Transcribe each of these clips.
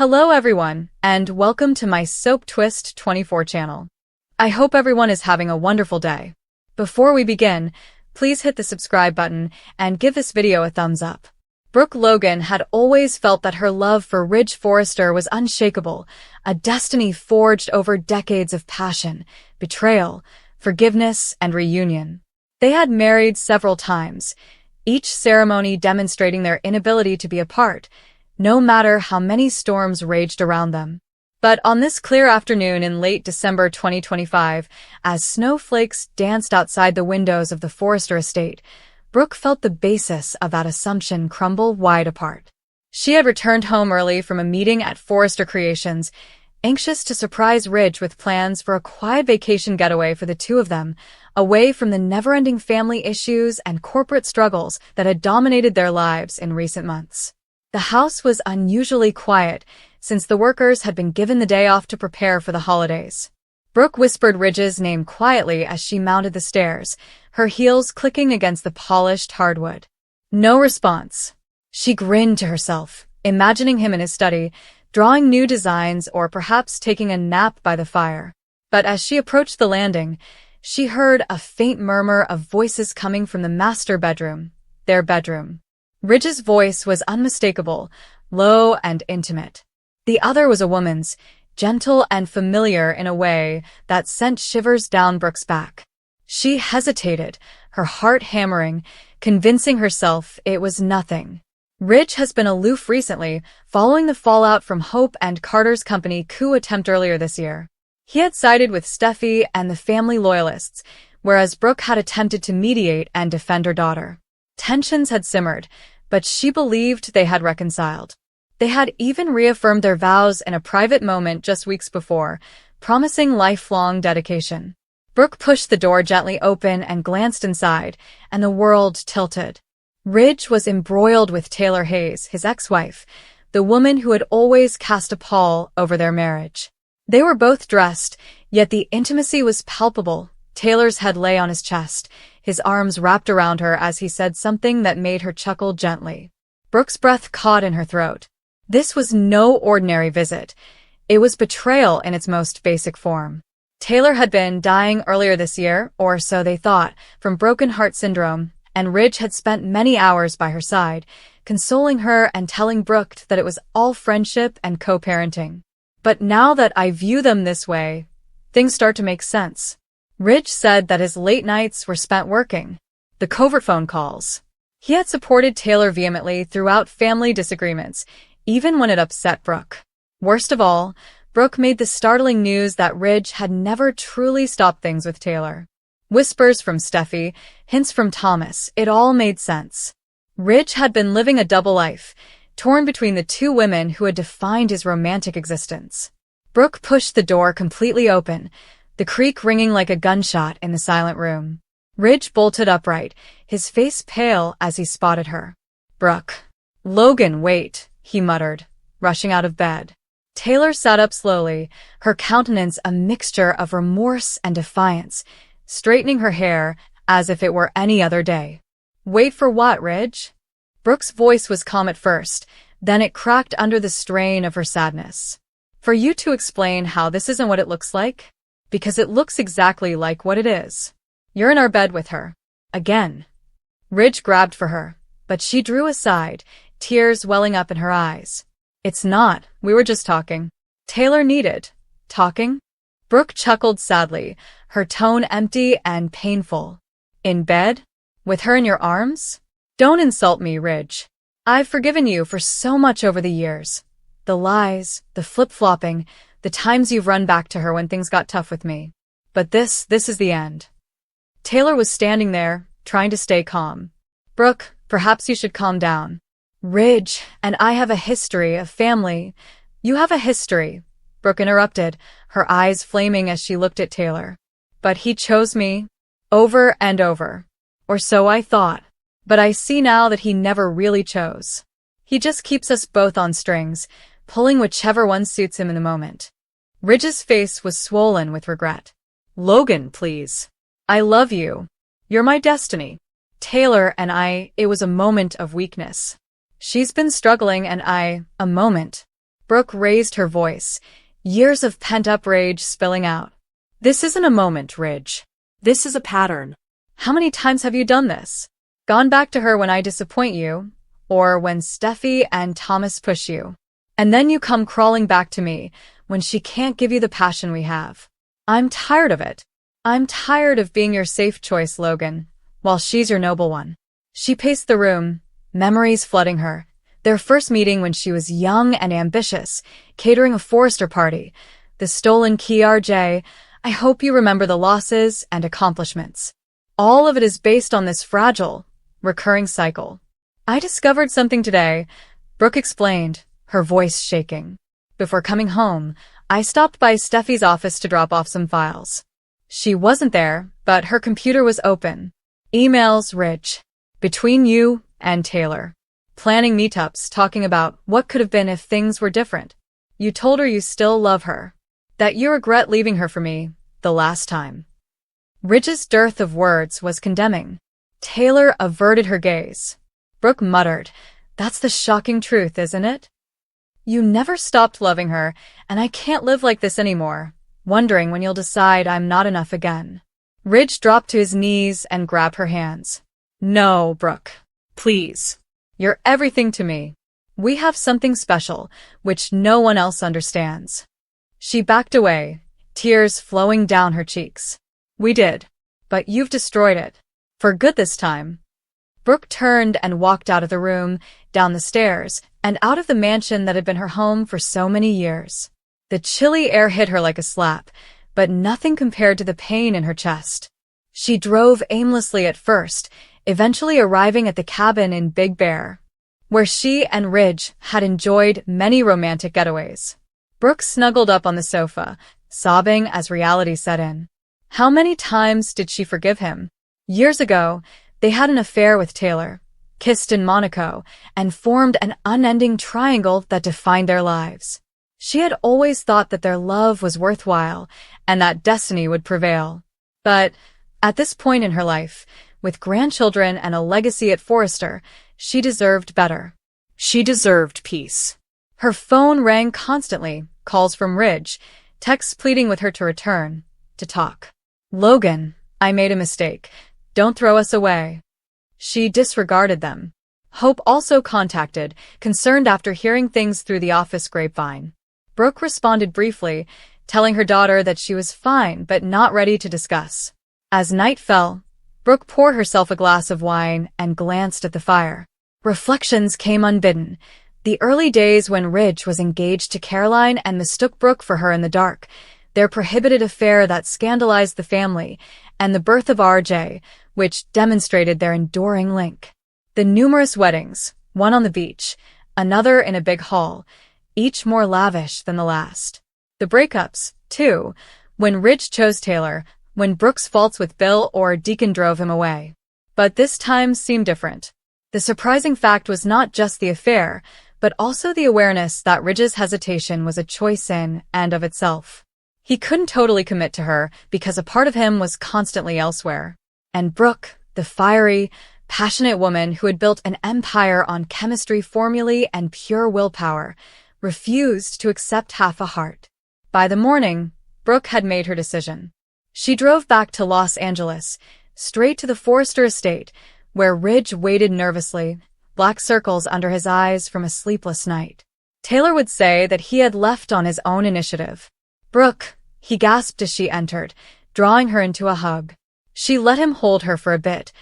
Hello everyone, and welcome to my Soap Twist 24 channel. I hope everyone is having a wonderful day. Before we begin, please hit the subscribe button and give this video a thumbs up. Brooke Logan had always felt that her love for Ridge Forrester was unshakable, a destiny forged over decades of passion, betrayal, forgiveness, and reunion. They had married several times, each ceremony demonstrating their inability to be apart, no matter how many storms raged around them. But on this clear afternoon in late December 2025, as snowflakes danced outside the windows of the Forrester estate, Brooke felt the basis of that assumption crumble wide apart. She had returned home early from a meeting at Forrester Creations, anxious to surprise Ridge with plans for a quiet vacation getaway for the two of them, away from the never-ending family issues and corporate struggles that had dominated their lives in recent months. The house was unusually quiet, since the workers had been given the day off to prepare for the holidays. Brooke whispered Ridge's name quietly as she mounted the stairs, her heels clicking against the polished hardwood. No response. She grinned to herself, imagining him in his study, drawing new designs or perhaps taking a nap by the fire. But as she approached the landing, she heard a faint murmur of voices coming from the master bedroom, their bedroom. Ridge's voice was unmistakable, low and intimate. The other was a woman's, gentle and familiar in a way that sent shivers down Brooke's back. She hesitated, her heart hammering, convincing herself it was nothing. Ridge has been aloof recently, following the fallout from Hope and Carter's company coup attempt earlier this year. He had sided with Steffi and the family loyalists, whereas Brooke had attempted to mediate and defend her daughter. Tensions had simmered, but she believed they had reconciled. They had even reaffirmed their vows in a private moment just weeks before, promising lifelong dedication. Brooke pushed the door gently open and glanced inside, and the world tilted. Ridge was embroiled with Taylor Hayes, his ex-wife, the woman who had always cast a pall over their marriage. They were both dressed, yet the intimacy was palpable. Taylor's head lay on his chest, his arms wrapped around her as he said something that made her chuckle gently. Brooke's breath caught in her throat. This was no ordinary visit. It was betrayal in its most basic form. Taylor had been dying earlier this year, or so they thought, from broken heart syndrome, and Ridge had spent many hours by her side, consoling her and telling Brooke that it was all friendship and co-parenting. But now that I view them this way, things start to make sense. Ridge said that his late nights were spent working. The covert phone calls. He had supported Taylor vehemently throughout family disagreements, even when it upset Brooke. Worst of all, Brooke made the startling news that Ridge had never truly stopped things with Taylor. Whispers from Steffi, hints from Thomas, it all made sense. Ridge had been living a double life, torn between the two women who had defined his romantic existence. Brooke pushed the door completely open, the creak ringing like a gunshot in the silent room. Ridge bolted upright, his face pale as he spotted her. "Brooke." "Logan, wait," he muttered, rushing out of bed. Taylor sat up slowly, her countenance a mixture of remorse and defiance, straightening her hair as if it were any other day. "Wait for what, Ridge?" Brooke's voice was calm at first, then it cracked under the strain of her sadness. "For you to explain how this isn't what it looks like? Because it looks exactly like what it is. You're in our bed with her. Again." Ridge grabbed for her, but she drew aside, tears welling up in her eyes. "It's not, we were just talking." Taylor needed. Talking? Brooke chuckled sadly, her tone empty and painful. "In bed? With her in your arms? Don't insult me, Ridge. I've forgiven you for so much over the years. The lies, the flip-flopping, the times you've run back to her when things got tough with me. But this is the end." Taylor was standing there, trying to stay calm. "Brooke, perhaps you should calm down. Ridge and I have a history, a family." "You have a history," Brooke interrupted, her eyes flaming as she looked at Taylor. "But he chose me, over and over. Or so I thought. But I see now that he never really chose. He just keeps us both on strings, pulling whichever one suits him in the moment." Ridge's face was swollen with regret. "Logan, please. I love you. You're my destiny. Taylor and I, it was a moment of weakness. She's been struggling and a moment." Brooke raised her voice, years of pent-up rage spilling out. This isn't a moment, Ridge. This is a pattern. How many times have you done this? Gone back to her when I disappoint you, or when Steffi and Thomas push you. And then you come crawling back to me when she can't give you the passion we have. I'm tired of it. I'm tired of being your safe choice, Logan, while she's your noble one. She paced the room, memories flooding her. Their first meeting when she was young and ambitious, catering a Forrester party. The stolen key, RJ. I hope you remember the losses and accomplishments. All of it is based on this fragile, recurring cycle. I discovered something today, Brooke explained, her voice shaking. Before coming home, I stopped by Steffi's office to drop off some files. She wasn't there, but her computer was open. Emails, Ridge. Between you and Taylor. Planning meetups, talking about what could have been if things were different. You told her you still love her. That you regret leaving her for me, the last time. Ridge's dearth of words was condemning. Taylor averted her gaze. Brooke muttered, That's the shocking truth, isn't it? You never stopped loving her, and I can't live like this anymore, wondering when you'll decide I'm not enough again. Ridge dropped to his knees and grabbed her hands. No, Brooke. Please. You're everything to me. We have something special, which no one else understands. She backed away, tears flowing down her cheeks. We did. But you've destroyed it. For good this time. Brooke turned and walked out of the room, down the stairs, and out of the mansion that had been her home for so many years. The chilly air hit her like a slap, but nothing compared to the pain in her chest. She drove aimlessly at first, eventually arriving at the cabin in Big Bear, where she and Ridge had enjoyed many romantic getaways. Brooke snuggled up on the sofa, sobbing as reality set in. How many times did she forgive him? Years ago, they had an affair with Taylor, kissed in Monaco, and formed an unending triangle that defined their lives. She had always thought that their love was worthwhile and that destiny would prevail. But at this point in her life, with grandchildren and a legacy at Forrester, she deserved better. She deserved peace. Her phone rang constantly, calls from Ridge, texts pleading with her to return, to talk. Logan, I made a mistake. Don't throw us away. She disregarded them. Hope also contacted, concerned after hearing things through the office grapevine. Brooke responded briefly, telling her daughter that she was fine but not ready to discuss. As night fell, Brooke poured herself a glass of wine and glanced at the fire. Reflections came unbidden. The early days when Ridge was engaged to Caroline and mistook Brooke for her in the dark, their prohibited affair that scandalized the family, and the birth of RJ, which demonstrated their enduring link. The numerous weddings, one on the beach, another in a big hall, each more lavish than the last. The breakups, too, when Ridge chose Taylor, when Brooke's faults with Bill or Deacon drove him away. But this time seemed different. The surprising fact was not just the affair, but also the awareness that Ridge's hesitation was a choice in and of itself. He couldn't totally commit to her because a part of him was constantly elsewhere. And Brooke, the fiery, passionate woman who had built an empire on chemistry formulae and pure willpower, refused to accept half a heart. By the morning, Brooke had made her decision. She drove back to Los Angeles, straight to the Forrester estate, where Ridge waited nervously, black circles under his eyes from a sleepless night. Taylor would say that he had left on his own initiative. Brooke, he gasped as she entered, drawing her into a hug. She let him hold her for a bit,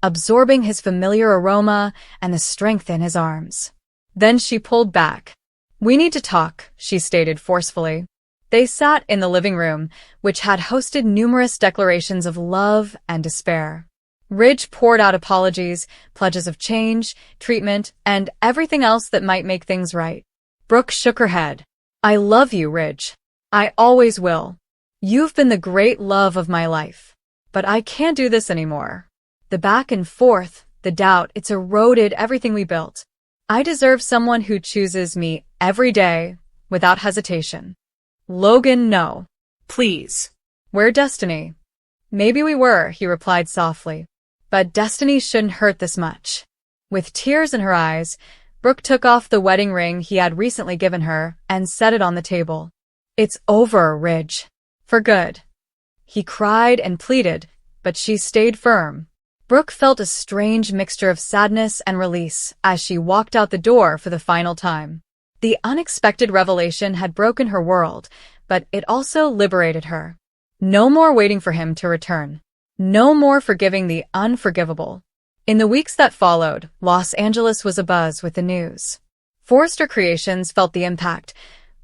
absorbing his familiar aroma and the strength in his arms. Then she pulled back. We need to talk, she stated forcefully. They sat in the living room, which had hosted numerous declarations of love and despair. Ridge poured out apologies, pledges of change, treatment, and everything else that might make things right. Brooke shook her head. I love you, Ridge. I always will. You've been the great love of my life. But I can't do this anymore. The back and forth, the doubt, it's eroded everything we built. I deserve someone who chooses me every day, without hesitation. Logan, no. Please. We're destiny. Maybe we were, he replied softly. But destiny shouldn't hurt this much. With tears in her eyes, Brooke took off the wedding ring he had recently given her and set it on the table. "It's over, Ridge. For good." He cried and pleaded, but she stayed firm. Brooke felt a strange mixture of sadness and release as she walked out the door for the final time. The unexpected revelation had broken her world, but it also liberated her. No more waiting for him to return. No more forgiving the unforgivable. In the weeks that followed, Los Angeles was abuzz with the news. Forrester Creations felt the impact.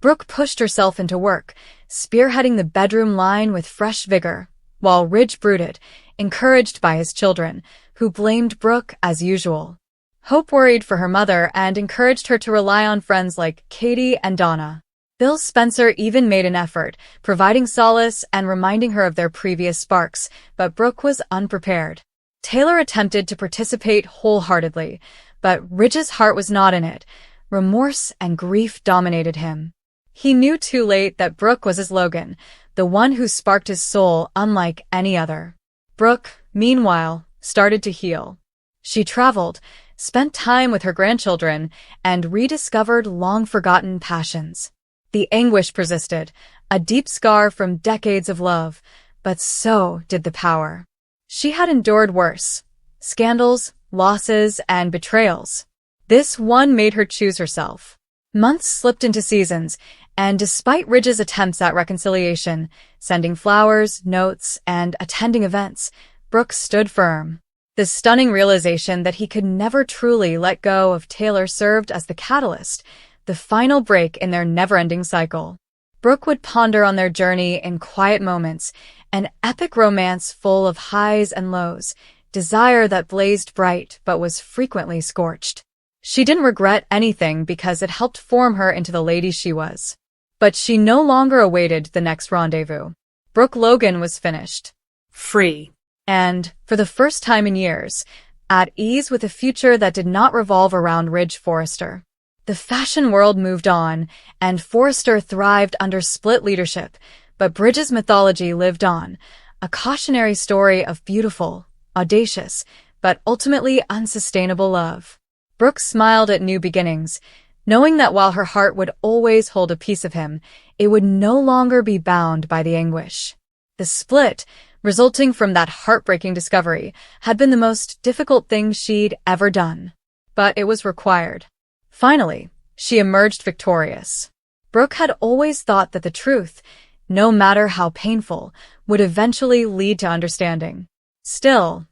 Brooke pushed herself into work, spearheading the bedroom line with fresh vigor, while Ridge brooded, encouraged by his children, who blamed Brooke as usual. Hope worried for her mother and encouraged her to rely on friends like Katie and Donna. Bill Spencer even made an effort, providing solace and reminding her of their previous sparks, but Brooke was unprepared. Taylor attempted to participate wholeheartedly, but Ridge's heart was not in it. Remorse and grief dominated him. He knew too late that Brooke was his Logan, the one who sparked his soul unlike any other. Brooke, meanwhile, started to heal. She traveled, spent time with her grandchildren, and rediscovered long-forgotten passions. The anguish persisted, a deep scar from decades of love, but so did the power. She had endured worse: scandals, losses, and betrayals. This one made her choose herself. Months slipped into seasons, and despite Ridge's attempts at reconciliation, sending flowers, notes, and attending events, Brooke stood firm. The stunning realization that he could never truly let go of Taylor served as the catalyst, the final break in their never-ending cycle. Brooke would ponder on their journey in quiet moments, an epic romance full of highs and lows, desire that blazed bright but was frequently scorched. She didn't regret anything because it helped form her into the lady she was. But she no longer awaited the next rendezvous. Brooke Logan was finished. Free. And, for the first time in years, at ease with a future that did not revolve around Ridge Forrester. The fashion world moved on, and Forrester thrived under split leadership, but Bridge's mythology lived on, a cautionary story of beautiful, audacious, but ultimately unsustainable love. Brooke smiled at new beginnings, knowing that while her heart would always hold a piece of him, it would no longer be bound by the anguish. The split, resulting from that heartbreaking discovery, had been the most difficult thing she'd ever done. But it was required. Finally, she emerged victorious. Brooke had always thought that the truth, no matter how painful, would eventually lead to understanding. Still,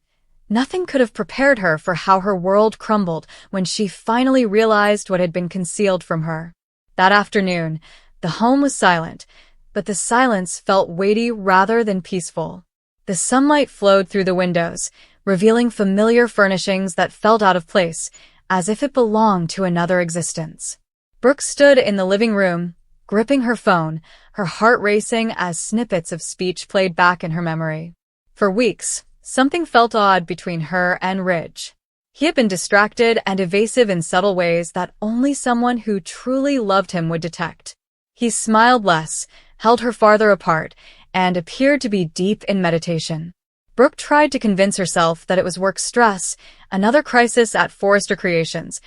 nothing could have prepared her for how her world crumbled when she finally realized what had been concealed from her. That afternoon, the home was silent, but the silence felt weighty rather than peaceful. The sunlight flowed through the windows, revealing familiar furnishings that felt out of place, as if it belonged to another existence. Brooke stood in the living room, gripping her phone, her heart racing as snippets of speech played back in her memory. For weeks, something felt odd between her and Ridge. He had been distracted and evasive in subtle ways that only someone who truly loved him would detect. He smiled less, held her farther apart, and appeared to be deep in meditation. Brooke tried to convince herself that it was work stress, another crisis at Forrester Creations,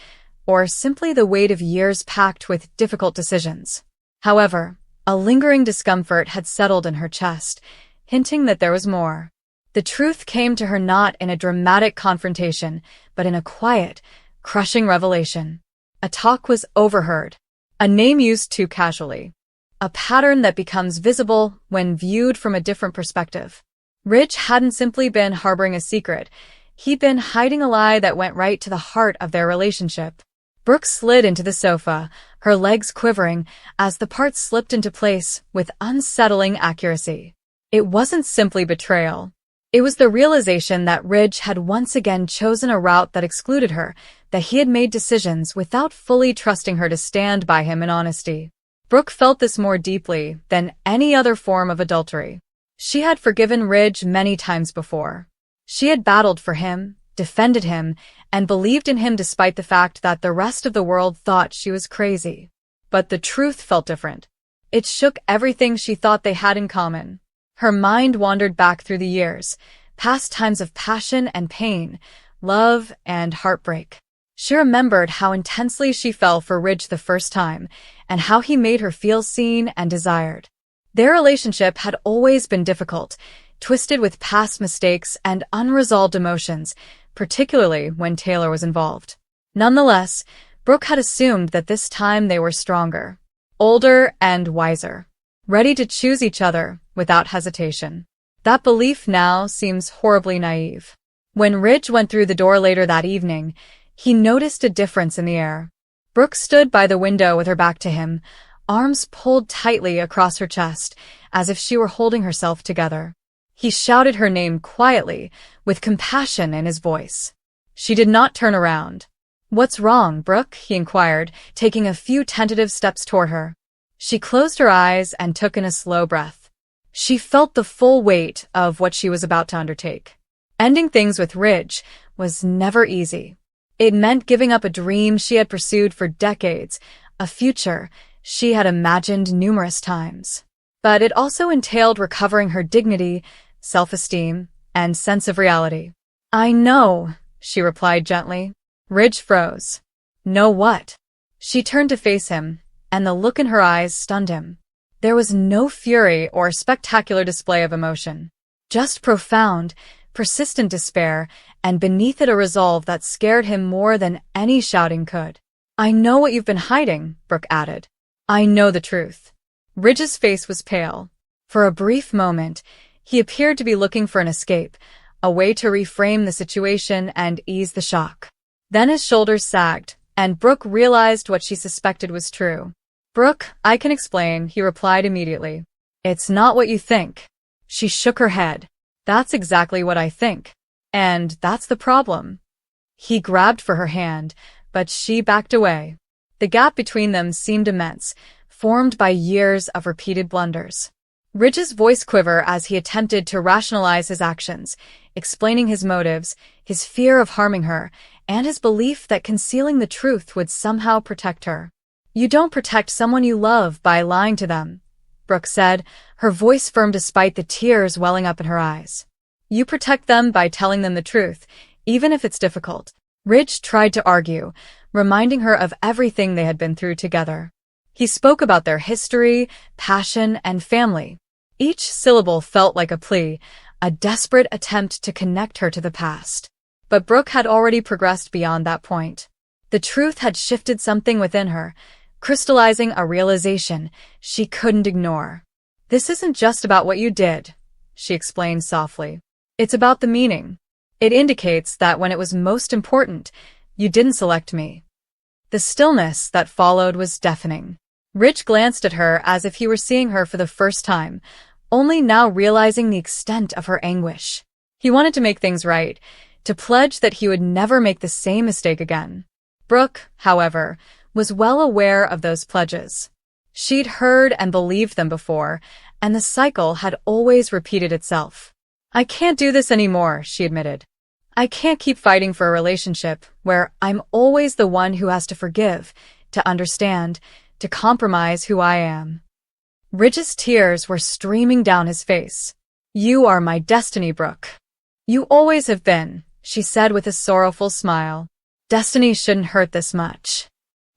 or simply the weight of years packed with difficult decisions. However, a lingering discomfort had settled in her chest, hinting that there was more. The truth came to her not in a dramatic confrontation, but in a quiet, crushing revelation. A talk was overheard, a name used too casually, a pattern that becomes visible when viewed from a different perspective. Ridge hadn't simply been harboring a secret, he'd been hiding a lie that went right to the heart of their relationship. Brooke slid into the sofa, her legs quivering as the parts slipped into place with unsettling accuracy. It wasn't simply betrayal. It was the realization that Ridge had once again chosen a route that excluded her, that he had made decisions without fully trusting her to stand by him in honesty. Brooke felt this more deeply than any other form of adultery. She had forgiven Ridge many times before. She had battled for him, defended him, and believed in him despite the fact that the rest of the world thought she was crazy. But the truth felt different. It shook everything she thought they had in common. Her mind wandered back through the years, past times of passion and pain, love and heartbreak. She remembered how intensely she fell for Ridge the first time, and how he made her feel seen and desired. Their relationship had always been difficult, twisted with past mistakes and unresolved emotions, particularly when Taylor was involved. Nonetheless, Brooke had assumed that this time they were stronger, older, and wiser, ready to choose each other without hesitation. That belief now seems horribly naive. When Ridge went through the door later that evening, he noticed a difference in the air. Brooke stood by the window with her back to him, arms pulled tightly across her chest, as if she were holding herself together. He shouted her name quietly, with compassion in his voice. She did not turn around. "What's wrong, Brooke?" he inquired, taking a few tentative steps toward her. She closed her eyes and took in a slow breath. She felt the full weight of what she was about to undertake. Ending things with Ridge was never easy. It meant giving up a dream she had pursued for decades, a future she had imagined numerous times. But it also entailed recovering her dignity, self-esteem, and sense of reality. "I know," she replied gently. Ridge froze. "Know what?" She turned to face him, and the look in her eyes stunned him. There was no fury or spectacular display of emotion, just profound, persistent despair, and beneath it a resolve that scared him more than any shouting could. "I know what you've been hiding," Brooke added. "I know the truth." Ridge's face was pale. For a brief moment, he appeared to be looking for an escape, a way to reframe the situation and ease the shock. Then his shoulders sagged, and Brooke realized what she suspected was true. "Brooke, I can explain," he replied immediately. "It's not what you think." She shook her head. "That's exactly what I think. And that's the problem." He grabbed for her hand, but she backed away. The gap between them seemed immense, formed by years of repeated blunders. Ridge's voice quivered as he attempted to rationalize his actions, explaining his motives, his fear of harming her, and his belief that concealing the truth would somehow protect her. "You don't protect someone you love by lying to them," Brooke said, her voice firm despite the tears welling up in her eyes. "You protect them by telling them the truth, even if it's difficult." Ridge tried to argue, reminding her of everything they had been through together. He spoke about their history, passion, and family. Each syllable felt like a plea, a desperate attempt to connect her to the past. But Brooke had already progressed beyond that point. The truth had shifted something within her, crystallizing a realization she couldn't ignore. "This isn't just about what you did," she explained softly. "It's about the meaning. It indicates that when it was most important, you didn't select me." The stillness that followed was deafening. Ridge glanced at her as if he were seeing her for the first time, only now realizing the extent of her anguish. He wanted to make things right, to pledge that he would never make the same mistake again. Brooke, however, was well aware of those pledges. She'd heard and believed them before, and the cycle had always repeated itself. "I can't do this anymore," she admitted. "I can't keep fighting for a relationship where I'm always the one who has to forgive, to understand, to compromise who I am." Ridge's tears were streaming down his face. "You are my destiny, Brooke. You always have been," she said with a sorrowful smile. "Destiny shouldn't hurt this much."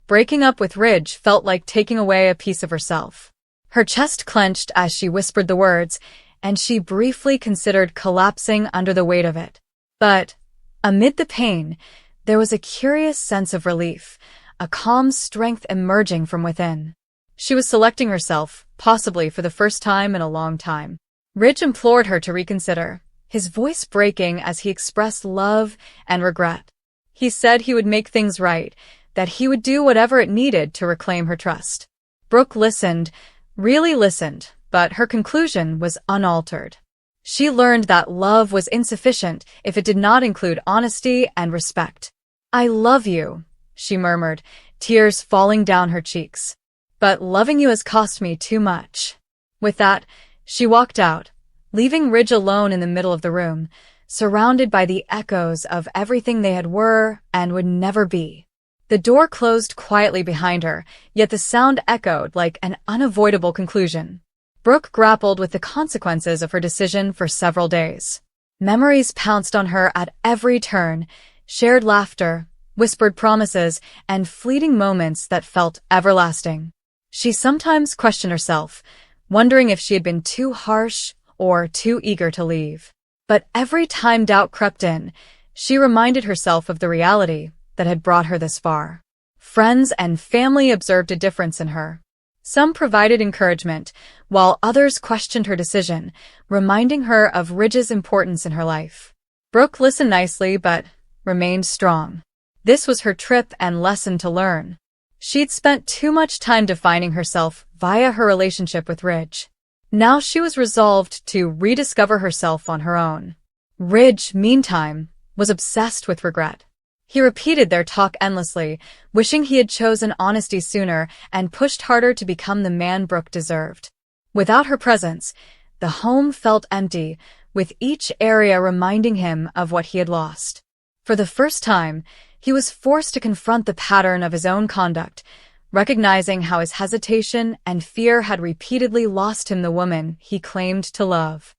Breaking up with Ridge felt like taking away a piece of herself. Her chest clenched as she whispered the words, and she briefly considered collapsing under the weight of it. But, amid the pain, there was a curious sense of relief, a calm strength emerging from within. She was selecting herself, possibly for the first time in a long time. Ridge implored her to reconsider, his voice breaking as he expressed love and regret. He said he would make things right, that he would do whatever it needed to reclaim her trust. Brooke listened, really listened, but her conclusion was unaltered. She learned that love was insufficient if it did not include honesty and respect. "I love you," she murmured, tears falling down her cheeks. "But loving you has cost me too much." With that, she walked out, leaving Ridge alone in the middle of the room, surrounded by the echoes of everything they had were and would never be. The door closed quietly behind her, yet the sound echoed like an unavoidable conclusion. Brooke grappled with the consequences of her decision for several days. Memories pounced on her at every turn, shared laughter, whispered promises, and fleeting moments that felt everlasting. She sometimes questioned herself, wondering if she had been too harsh or too eager to leave. But every time doubt crept in, she reminded herself of the reality that had brought her this far. Friends and family observed a difference in her. Some provided encouragement, while others questioned her decision, reminding her of Ridge's importance in her life. Brooke listened nicely but remained strong. This was her trip and lesson to learn. She'd spent too much time defining herself via her relationship with Ridge. Now she was resolved to rediscover herself on her own. Ridge, meantime, was obsessed with regret. He repeated their talk endlessly, wishing he had chosen honesty sooner and pushed harder to become the man Brooke deserved. Without her presence, the home felt empty, with each area reminding him of what he had lost. For the first time, he was forced to confront the pattern of his own conduct, recognizing how his hesitation and fear had repeatedly lost him the woman he claimed to love.